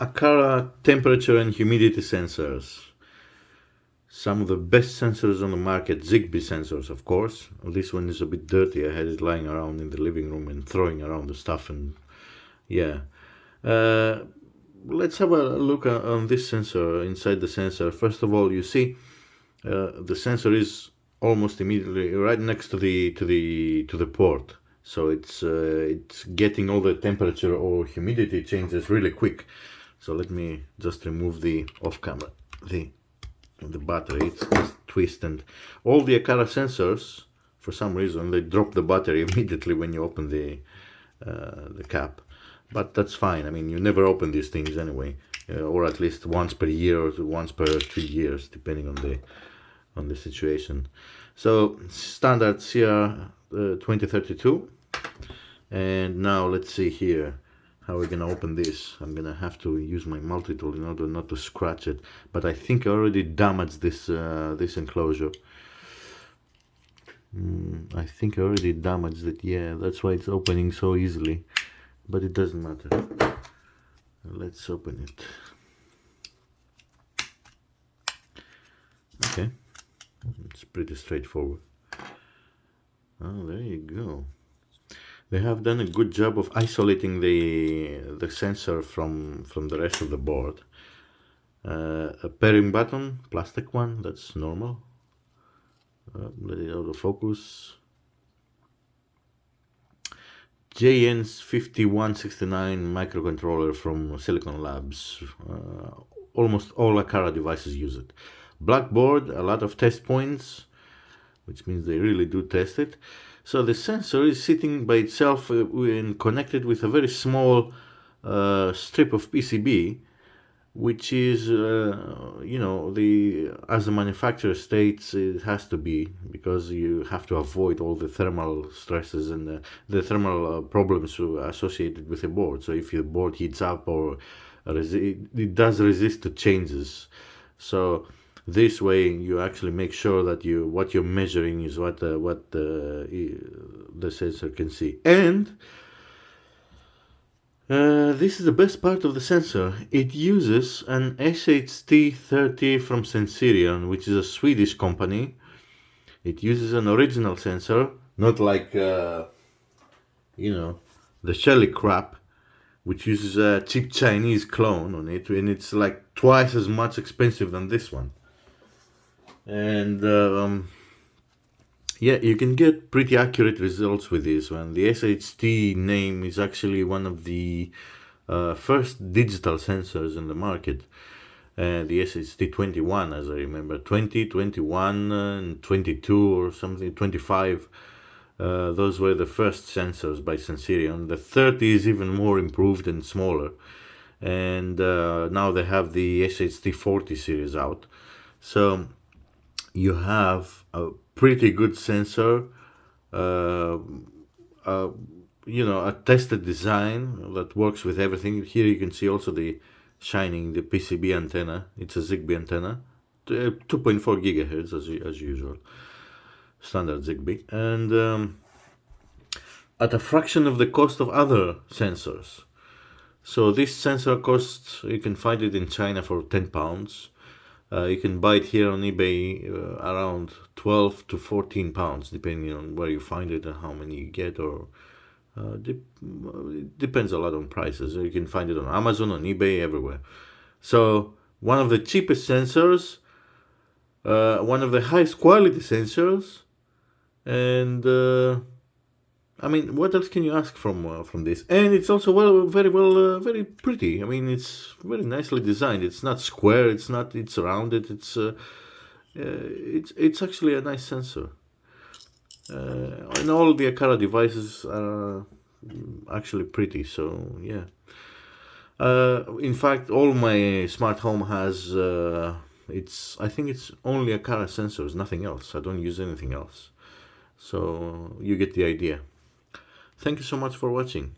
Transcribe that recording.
Aqara temperature and humidity sensors. Some of the best sensors on the market, zigbee sensors, of course. This one is a bit dirty. I had it lying around in the living room and throwing around the stuff, and yeah. Let's have a look on this sensor, inside the sensor. First of all, you see the sensor is almost immediately right next to the port, so it's getting all the temperature or humidity changes really quick. So let me just remove the off camera the battery. It's just twist, and all the Aqara sensors, for some reason, they drop the battery immediately when you open the cap. But that's fine. I mean, you never open these things anyway, or at least once per year or once per 3 years, depending on the situation. So standard CR 2032, and now let's see here how we're gonna open this. I'm gonna have to use my multi-tool in order not to scratch it, but I think I already damaged this this enclosure. I think I already damaged it. Yeah, that's why it's opening so easily, but it doesn't matter. Let's open it. Okay, it's pretty straightforward. Oh, there you go. They have done a good job of isolating the sensor from the rest of the board. A pairing button, plastic one, that's normal. Let it out of focus. JN5169 microcontroller from Silicon Labs. Almost all Aqara devices use it. Blackboard, a lot of test points, which means they really do test it. So the sensor is sitting by itself and connected with a very small strip of PCB, which is, you know, as the manufacturer states, it has to be, because you have to avoid all the thermal stresses and the thermal problems associated with the board. So if your board heats up or it does resist to changes. So this way you actually make sure that what you're measuring is what the sensor can see. And this is the best part of the sensor. It uses an SHT30 from Sensirion, which is a Swedish company. It uses an original sensor, not like you know, the Shelly crap, which uses a cheap Chinese clone on it, and it's like twice as much expensive than this one. And yeah, you can get pretty accurate results with this one. The SHT name is actually one of the first digital sensors in the market. The SHT21, as I remember, 20, 21, and 22 or something, 25. Those were the first sensors by Sensirion. The 30 is even more improved and smaller. And now they have the SHT40 series out. So you have a pretty good sensor, you know, a tested design that works with everything. Here you can see also the PCB antenna. It's a Zigbee antenna, 2.4 gigahertz as usual, standard Zigbee, and at a fraction of the cost of other sensors. So this sensor costs, you can find it in China for £10. You can buy it here on eBay around 12 to 14 pounds, depending on where you find it and how many you get, or it depends a lot on prices. You can find it on Amazon, on eBay, everywhere. So one of the cheapest sensors, one of the highest quality sensors, and I mean, what else can you ask from this? And it's also very pretty. I mean, it's very nicely designed. It's not square. It's rounded. It's actually a nice sensor. And all the Aqara devices are actually pretty. So yeah. In fact, all my smart home has. I think it's only Aqara sensors, nothing else. I don't use anything else. So you get the idea. Thank you so much for watching.